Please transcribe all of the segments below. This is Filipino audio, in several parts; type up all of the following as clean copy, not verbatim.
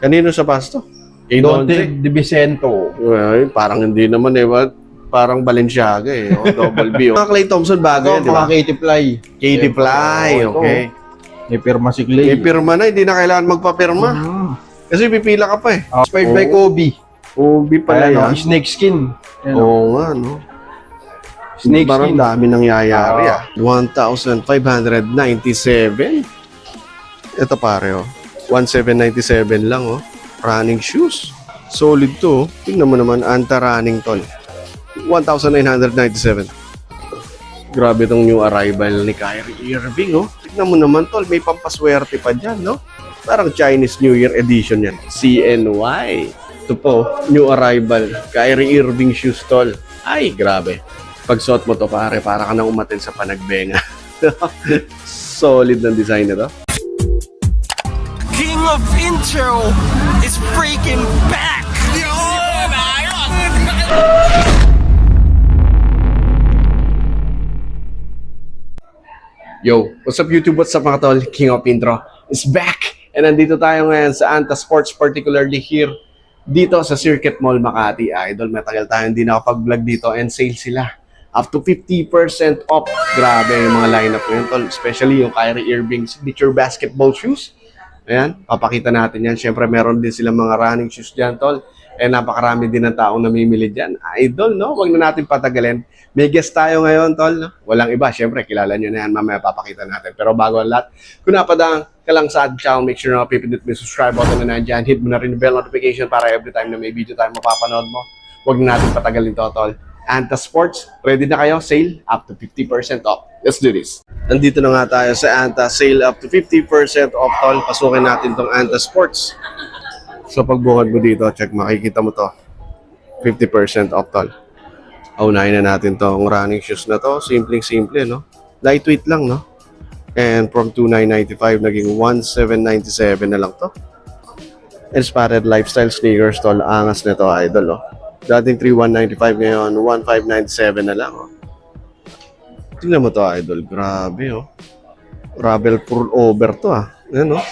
Kanino sa pasto? Kay Dante Di Vicento. Well, parang hindi naman eh. Parang Balenciaga eh. Oh, double B. Oh. Mga Clay Thompson bago yan, di ba? Mga Katie Fly. Katie Fly, okay. May pirma si Clay. May pirma na, hindi na kailangan magpapirma. Kasi pipila ka pa eh. Inspired by Kobe. Kobe pala yan. Snake skin. Oo nga, no? Snake Parang skin. dami nangyayari 1,597. Ito pare, oh. 1,797 lang, oh. Running shoes. Solid to, oh. Tingnan mo naman, Anta-running tol. 1,997. Grabe tong new arrival ni Kyrie Irving, oh. Tingnan mo naman, tol. May pampaswerte pa dyan, no? Parang Chinese New Year edition yan. CNY. Ito po, new arrival. Kyrie Irving shoes, tol. Ay, grabe. Pag suot mo to, pare, para ka nang umatin sa panagbenga. Solid ng design na to. King of Intro is freaking back! Yo, what's up YouTube? What's up mga tol? King of Intro is back! And nandito tayo ngayon sa Anta Sports, particularly here dito sa Circuit Mall Makati. Idol, matagal tayo hindi nakapag-vlog dito and sale sila. Up to 50% off. Grabe yung mga lineup ngayon tol. Especially yung Kyrie Irving signature basketball shoes. Ayan, papakita natin yan. Siyempre meron din silang mga running shoes dyan tol. And napakarami din ng taong namimili dyan. Idol, no? Huwag na natin patagalin. May guest tayo ngayon, tol. No? Walang iba. Siyempre, kilala nyo na yan. Mamaya papakita natin. Pero bago ang lahat, kung napadang ka lang sa channel, make sure na pipindot mo yung subscribe button na nandyan. Hit mo na rin yung bell notification para every time na may video tayo mapapanood mo. Huwag na natin patagalin to, tol. Anta Sports, ready na kayo? Sale up to 50% off. Let's do this. Nandito na nga tayo sa Anta. Sale up to 50% off, tol. Pasukin natin tong Anta Sports. So pagbukod mo dito, check, makikita mo to. 50% off, tol. Unahin na natin tong running shoes na to. Simpleng-simple, no? Lightweight lang, no? And from 2,995, naging 1,797 na lang to. Inspired lifestyle sneakers, tol. Angas na to, idol, oh. Dating 3,195 ngayon, 1,597 na lang, oh. Tingnan mo to, idol. Grabe, oh. Ravel full over to, ah. Ayan, oh.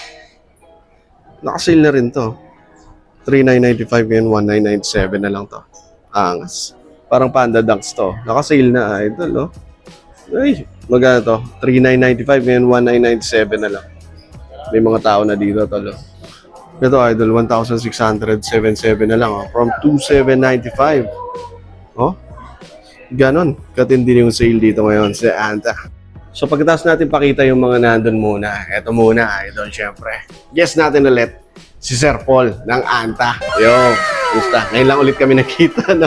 Nakasale na rin to. 3,995 ngayon, 1,997 na lang to. Angas. Parang Panda Dunks to. Nakasale na, idol, oh. Ay, magana to. 3,995 ngayon, 1,997 na lang. May mga tao na dito, tol, oh. Ito, idol, 1,677 na lang, oh. From 2,795. Oh. Ganon. Katindi yung sale dito ngayon sa Anta. So, pagkatapos natin pakita yung mga nandun muna. Ito muna, idol, syempre. Guess natin ulit si Sir Paul ng Anta. Yo, gusta. Ngayon lang ulit kami nakita, no?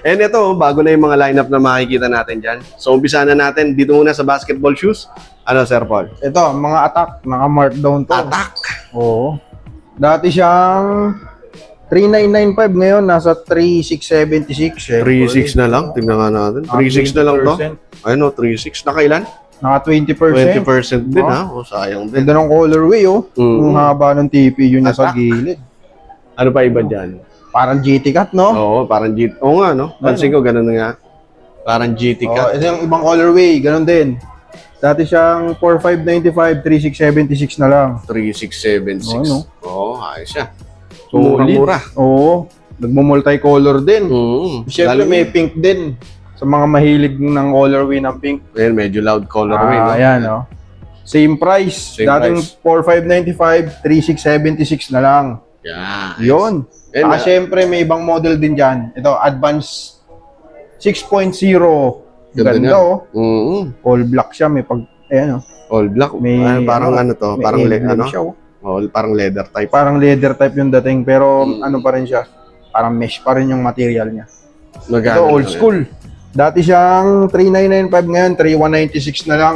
And ito, bago na yung mga lineup na makikita natin dyan. So, umpisa na natin dito muna sa basketball shoes. Ano, Sir Paul? Ito, mga attack. Naka-markdown to. Attack! Oo. Dati siyang 3,995. Ngayon, nasa 3,676. 3,600 na lang. Tingnan nga natin. 3,600 na lang to. Ayun, no, 3,600. Nakailan? Naka 20%. 20% din, ha? O, sayang din. Ganda ng colorway, oh. Yung haba ng TPU niya sa Attack. gilid. Ano pa iba dyan? Parang GT Cut, no? Oo, parang GT. Oo nga, no? Pansin ko, ganun nga. Parang GT Oh, cut. ito yung ibang colorway, ganun din. Dati siyang 4,595, 3,676 na lang. 3,676. Oo, no? Oo, ayos siya. Solid. Mura-mura. Oo. Nagmo-multicolor din. Siyempre Lalo- may pink din. Sa mga mahilig ng colorway ng pink. Ayan, medyo loud colorway, no? Ayan, oh. Same price. Same Dating price. 4,595, 3,676 na lang. Yeah. Yun. And, Saka syempre may ibang model din dyan. Ito, Advance 6.0. Ganda Ganda, niya. oh. All black siya. May pag, ayan, oh. All black. May, parang ano to? may Parang, emblem ano? siya, oh. Oh, parang leather type. Parang leather type yung dating, pero ano pa rin siya. Parang mesh pa rin yung material niya. Ito, Magkano old lang school. Dati siyang 3,995 ngayon, 3,196 na lang.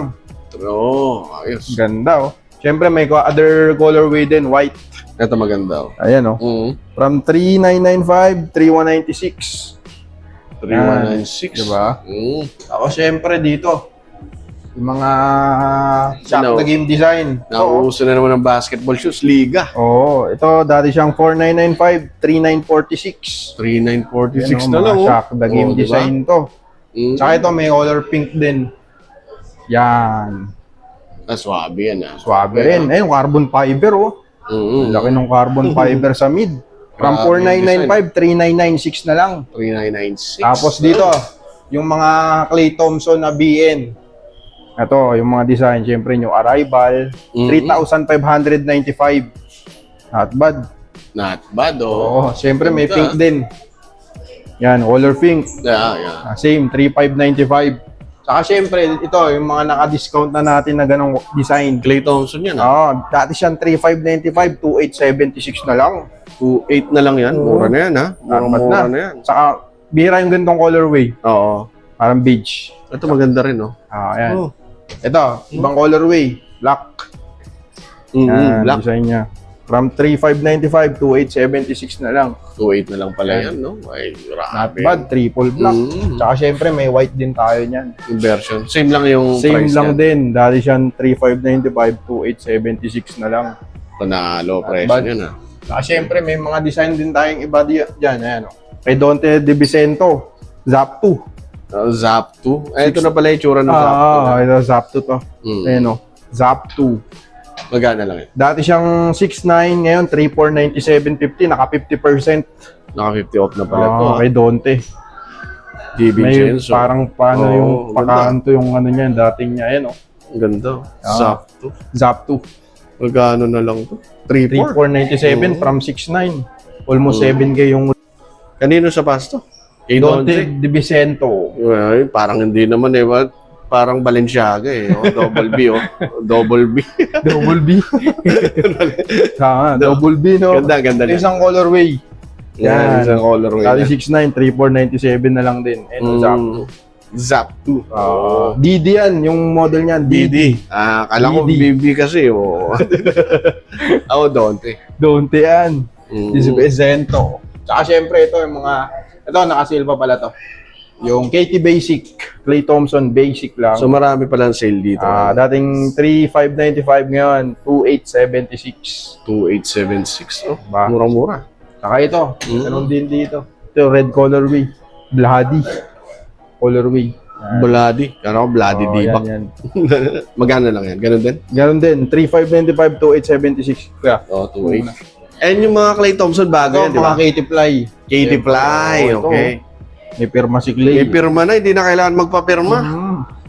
yan? Oo, ayos. Ganda, oh. Siyempre, may other colorway din, white. Ito maganda, oh. Ayan, oh. From 3,995, 3,196. 3,196. Diba? Ako, siyempre, dito. Yung mga shop Ano? na game design. Oo. Nauuso na naman ng basketball shoes. Liga. Oo, ito, dati siyang 4,995, 3,946. 3,946 Yan, na lang, oh. Shop na game Oh, diba? design to. Tsaka ito, may color pink din. Yan. Swabe yan, ah. Swabe rin. Ayun, carbon fiber, oh. Laki ng carbon fiber sa mid. From Grabe yung 4995, 3996 na lang. 3996. Tapos dito, yung mga Clay Thompson na BN. Ito, yung mga design, syempre yung Arrival, 3,595. Not bad. Not bad, Oo, oh. syempre may Ganda. pink din. Yan, color pink. Yeah. Same, 3,595. Saka syempre, ito, yung mga naka-discount na natin na ganong design. Clay Thompson yan, ah. Dati siyang 3,595, 2,876 na lang. 2.8 na lang yan. Mura na yan, ha? Mura na yan. Saka, bihira yung ganitong colorway. Oo. Parang beige. Ito maganda rin, no? Ayan. Oh. Ito, ibang colorway. Black. Yan, Black. design niya. From 3,595 to 876 na lang. 2.8 na lang pala yan, no? Ay, Not grabe. bad, triple black. Mm. Tsaka syempre may white din tayo niyan. Yung version. Same lang yung Same price lang yan. din. Dati siyang 3,595 to 876 na lang. Panalo price bad. yan, ah. Tsaka syempre may mga design din tayong iba dyan. Ayan, oh. Kay Dante De Vicento, Zap 2. Zap 2. Ito na pala yung tsura ng Zap 2. Ito Zap 2 to. Mm. Ayan, oh. Zap 2. Magana lang yan. Dati siyang 6,900, ngayon 3,497.50, naka 50%. Naka 50 off na pala to. Kay Dante. Di May Vincenzo. parang paano Oo, yung ganda. pakaanto yung ano niya, dating niya, ayan, oh. Ang ganda. Zap 2. Zap 2. Magkano na lang to? 3.4. 3,497 from 6,900. Almost 7K yung Kanino sa pasto? Kay Dante Dante. De Vicento. Well, parang hindi naman eh. Parang Balenciaga eh. Oh, double B, oh. Double B. Double B. Double B, no? Ganda Ito niya. isang colorway. Yan, isang colorway. Dati na. 6,900, 3,497 na lang din. Ito, Zap 2. Zap 2. DD yan, yung model niyan, DD. Kala ko DD. BB kasi, oh. Ako, Dante. Dante yan. Mm. De Vicento. Tsaka syempre ito, yung mga, ito, nakasil pa pala to. Yung KT Basic, Clay Thompson Basic lang. So, marami palang sale dito. Dating 3,595 ngayon, 2,876. 2876. Oh, Ba? murang-mura. Saka ito, ganun din dito. Ito, red colorway. Bloody. Colorway. Bloody. Ano ko? Bloody Divac. Yan. Magana lang yan. Ganun din? Ganun din, 3,595 to 876. Kaya, Oh, 28. And yung mga Clay Thompson bago yan, ito, di ba? mga Katy Fly. Katy Fly, Ito, okay. May pirma si Clay. May pirma na, hindi na kailangan magpapirma.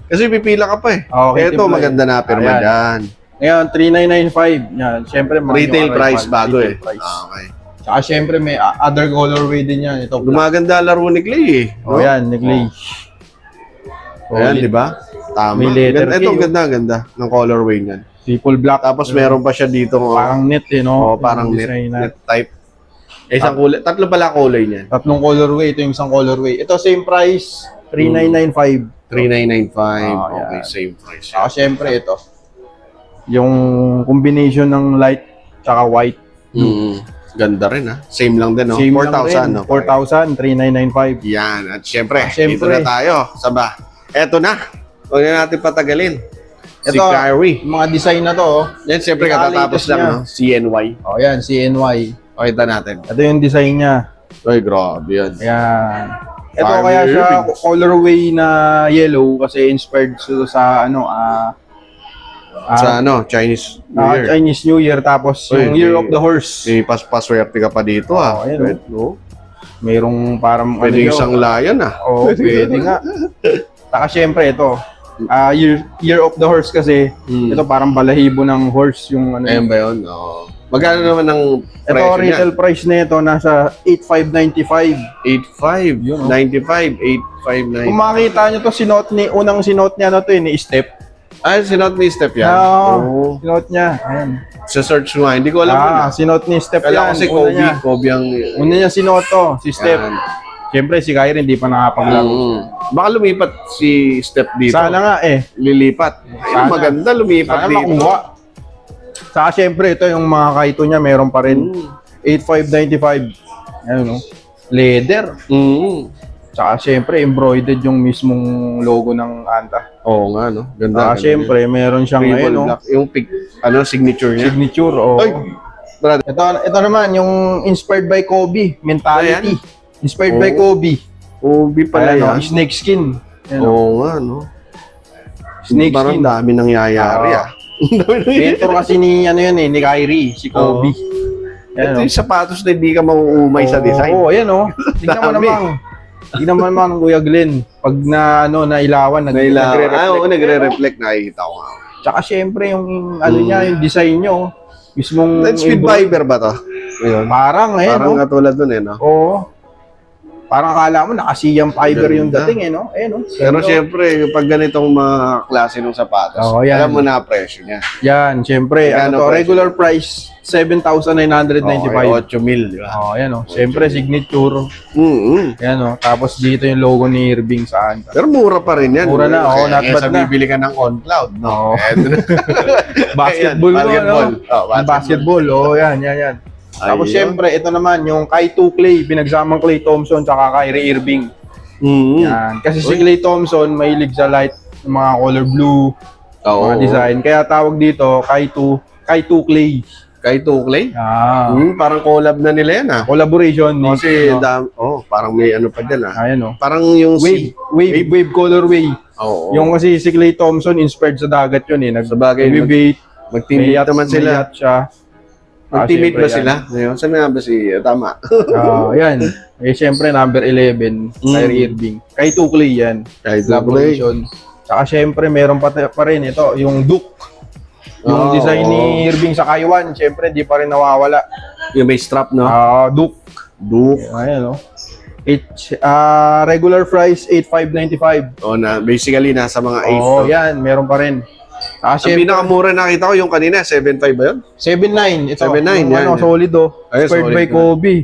Kasi pipila ka pa eh. Katy Ito, Fly. maganda na pirma Ayan. dyan. Ngayon, 3,995. Yan, syempre, mga Retail yung price arrival, bago retail eh. price. Okay. Tsaka syempre, may other colorway din yan. Ito, black. Gumaganda laro ni Clay eh. Oh, yan, ni Clay. Ayan, di ba? Tama. May letter Ganda, K, ito, oh. ganda ng colorway niyan. Triple black. Tapos meron pa siya dito. Parang net eh, no? parang Yung net, design na. net type. Isang kulay. Tatlo pala kulay niyan. Tatlong colorway. Ito yung isang colorway. Ito, same price. 3,995. 3995. Oh, Okay, yan. same price. Saka syempre, ito. Yung combination ng light tsaka white. Ganda rin ha. Same lang din, no? Same 4,000, no? 4,000, 3,995. Yan. At syempre, Syempre. dito na tayo. Saba. Eto na. Huwag na natin patagalin. Si Ito, Kyrie. yung mga design na to, oh. Yan, syempre, katatapos Latest lang, niya. no? CNY. Oh, yan, CNY. O, kita natin. Ito yung design niya. Ay, grabe yan. Ayan. Ito Kyrie kaya siya Irving. colorway na yellow kasi inspired sa ano, Sa ano, Chinese New Year. Chinese New Year tapos Uy, yung Year of the Horse. Paswerte ka pa dito, ha? Oh, ayan, Pwede, no? Merong parang Pwede ano isang yun. layan, ha? Oo, pwede nga. Saka syempre ito, Year of the Horse kasi ito parang balahibo ng horse yung ano. Ayan ba yun? Oo. Magkano naman ang Ito presyo retail price nito nasa 8,595. 8.5, Yun, oh. 95, 8.5, Kung makita nyo to, unang sinuot niya na to ni Step. Ay, sinot ni Step yan. Oo. Sinuot niya. Ayan. Sa search mo nga, hindi ko alam yun. Sinuot ni Step Kala yan. ko si Una Kobe. niya. Kobe ang... Una niya sinuot to, si Step. Yan. Siyempre si Kyrie hindi pa nakapaglaro. Baka lumipat si Step dito. Sana nga eh. Lilipat. Ay, Sana. maganda lumipat Sana dito. makuha. Saka siyempre ito yung mga kaito niya meron pa rin. 8,595. Ayun no. Leather. Saka siyempre embroidered yung mismong logo ng Anta. Oo nga, no? Ganda. Saka ganda siyempre meron yun. siyang Triple ayun no. black. Yung signature niya. Signature o. Ay! Brad. Ito naman yung inspired by Kobe mentality. Inspired by Oo. Kobe. Kobe pala Ayan, yan. snake skin. Ayan, no? Oo nga, no? Snake Parang skin. dami nangyayari, ah. Mentor kasi ni, ano yan eh, ni Kyrie, si Kobe. Ito Yan, yung sapatos na hindi ka mauumay sa design. Oo, ayan o. Tingnan mo Dami. naman. Tingnan mo naman, Kuya Glenn. Pag nailawan, Oo, nagre-reflect, nakikita ko nga. Tsaka syempre yung, ano niya, yung design nyo. Mismong... Speed fiber ba to? Ayun. Parang, ayan Parang o. katulad dun eh, no? Oo. Parang akala mo, nakasiyang fiber yung Ganda. dating eh, no? Ayan o. Pero syempre, pag ganitong mga klase ng sapatos, Oo, yan. alam mo na presyo niya. Yan, syempre. Magkano Ano to, price? regular price, 7,995. 8 mil, di ba? Oh, ayan o. Syempre, signature. Mm-hmm. Ayan o. Tapos dito yung logo ni Irving sa Anta. Pero mura pa rin yan. Mura na, oo, not bad na. bibili ka ng on-cloud, no? Oo. Eto na. Basketball mo, Basketball. no? Oh, Basketball, oh, yan. Tapos Ayun. syempre, ito naman, yung Kai 2 Clay, pinagsamang Klay Thompson tsaka Kyrie Irving. Mm-hmm. Yan. Kasi si Klay Thompson, mahilig sa light, mga color blue, Oo. mga design. Kaya tawag dito, Kai 2 Clay. Kay Tukley? Parang collab na nila yan, ah. Collaboration. Kasi, ano, parang may ano pa dyan, ah. ayan o. Parang yung Wave colorway. Oo. Yung kasi si Klay Thompson, inspired sa dagat yun eh. Sabagay, Nag-bait, mag-teammate naman sila. may yacht siya. Mag-teammate ba syempre, sila? Ngayon, saan nga ba si, tama. Yan. Eh, syempre, number 11, Kyrie Irving. Kay Tukley yan. Kay Tukley. Collaboration. Tsaka syempre, meron pa rin ito, yung Duke. Yung design ni Irving sa Kaiwan, syempre, di pa rin nawawala. Yung may strap, no? Duke. Duke. Ayan, no? Regular price, 8,595. Basically, nasa mga 8. Oo, yan, meron pa rin. Ang pinakamura nakita ko yung kanina, 7.5 ba yun? 7.9. Ito, 7.9, yung yan. solid Ay, Inspired solid by na. Kobe.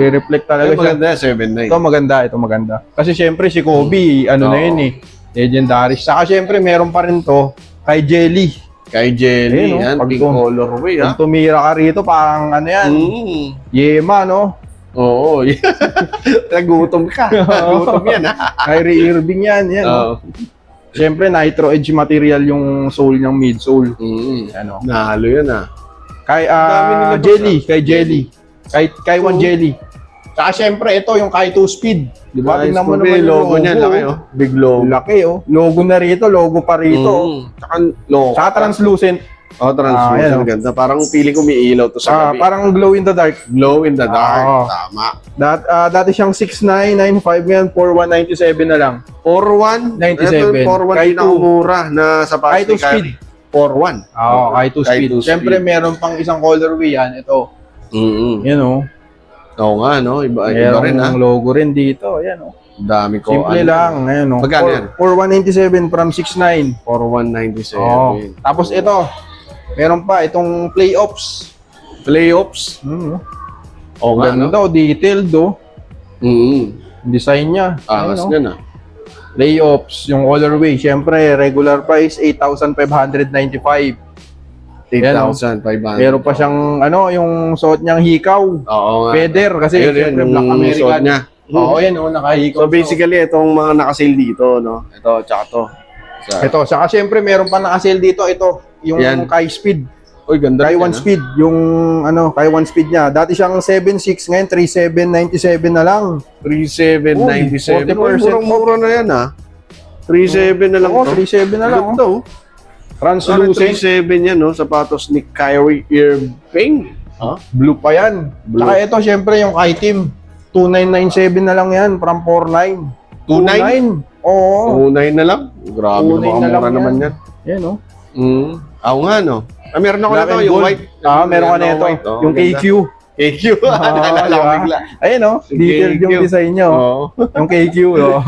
I-reflect talaga Ay, siya. maganda, 7.9. Ito maganda. Kasi syempre si Kobe, ano na yun eh, legendary. Saka syempre meron pa rin to kay Jelly. Kay Jelly, Ayun, yan, pag pink colorway, ha? Kung tumira ka rito, parang ano yan, Yema, no? Oo, nagutom ka. Nagutom yan, ha? Kyrie Irving yan, yan. No? Syempre, nitro edge material yung sole niyang midsole. Ano? Nahalo yan, ha? Kay Dami nila Jelly, kay Jelly. Kay One Jelly. Saka syempre, ito yung Kai 2 Speed. Di ba? Tingnan mo naman yung logo niya, laki, oh. Big logo. Laki, oh. Logo na rito, logo pa rito. Tsaka logo. Saka translucent. Translucent, yan, oh. ganda. Parang feeling ko may ilaw to sa gabi. Parang glow in the dark. Glow in the dark, Oo. tama. Dati siyang 6,995 ngayon, 4,197 na lang. 4-1? 97. 4-1 Kay pinakamura na sa Kai 2 Speed. 4-1. Oo, Kai 2 Speed. Siyempre, meron pang isang colorway yan. Ito. Yan, oh. Oo nga, no? Iba Meron rin, ha? logo rin dito. Yan, oh. Dami ko. Simple lang. Ayan, oh. Magkano yan? 4,197 from 6,9. 4,197. Oo. Tapos ito, meron pa itong playoffs. Playoffs? Oo nga, no? Ganda, detailed, oh. Design niya. Angas Ayun, oh. nga na. Playoffs, yung colorway. Siyempre, regular price, 8,595. 8,500. Meron pa siyang, yung suot niyang hikaw. Oo nga. Feather, kasi Ayun, siyempre yung Black suot American. niya. Oo, yan, nakahikaw. So basically, itong mga nakasale dito, no? Ito, tsaka to. Ito, saka siyempre meron pa naka-sale dito, ito, yung Yan. Kai Speed. Uy, ganda. Kai 1 Speed, yung Kai 1 Speed niya. Dati siyang 7.6, ngayon 3.797 na lang. 3,797. Uy, 40% Murang-mura na yan, ha? 3,700 na lang Oo, to. 3.7 na lang. Ganda, oh. Translucent, 3,700 yan, no? Sapatos ni Kyrie Irving. blue pa yan. Blue. Saka ito, siyempre yung Kai Team. 2,997 na lang yan, from 4,900. 2,900? Oo. 2,900 na lang? Grabe, 2,900 na lang mura naman yan. Yan, oh. Oo nga, no? Meron ako Black nito, and yung gold. white. Meron ka na ito. white, oh, Yung ganda. KQ. KQ. Naalala ko diba? bigla. Ayun, oh. Detailed yung KQ. design niya, oh. Oo. Yung KQ, oh.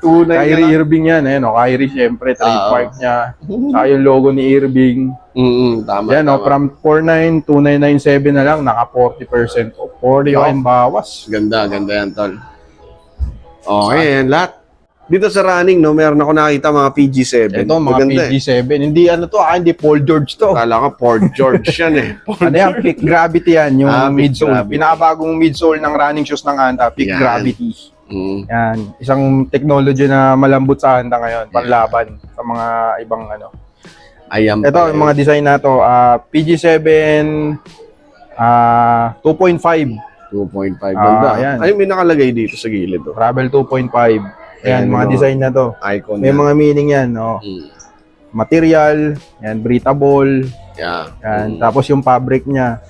2,900 na Kyrie lang. Irving yan, Kyrie syempre, trademark niya. Saka yung logo ni Irving. Tama. Yan, from 49, 2,997 na lang, naka 40% off. 40 ang bawas. Ganda yan, tol. Okay, yan lahat. Dito sa running, no, meron ako nakita mga PG7. Ito, mga Maganda, PG7. Hindi hindi Paul George to. Kala ka Port George yan, eh. Ano yan, Peak Gravity yan, yung Peak midsole. Gravity. Pinakabagong midsole ng running shoes ng Anta, Peak Yan. Gravity. Yan, isang technology na malambot sa Anta ngayon, panlaban sa mga ibang Ayan. Ito, yung mga design na to, PG7, 2.5, 2.5. Ganda. yan. Ay, may nakalagay dito sa gilid, oh. Travel 2.5. Ayan, Ayan, mga no. design na to. Icon May yan. mga meaning yan, no? material, yan, breathable, Yeah. yan. Tapos yung fabric niya.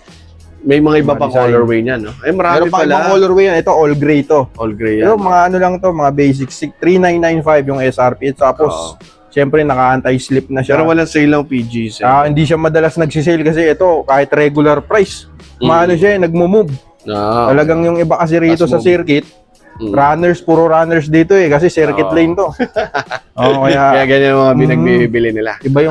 May mga iba Mga pang design. colorway niyan, no? Ay, marami Meron pa ibang pala. colorway yan. Ito, all gray to. All gray Pero yan. mga ano lang to, mga basic. 3995 yung SRP. Tapos, syempre, naka-anti-slip na siya. Pero walang sale lang PGs. Hindi siya madalas nagsisale kasi ito, kahit regular price, maano siya, nagmo-move. Talagang yung iba kasi rito Fast sa move. circuit, runners, puro runners dito kasi circuit lane to. Kaya Kaya ganyan yung mga binagbibili nila. iba yung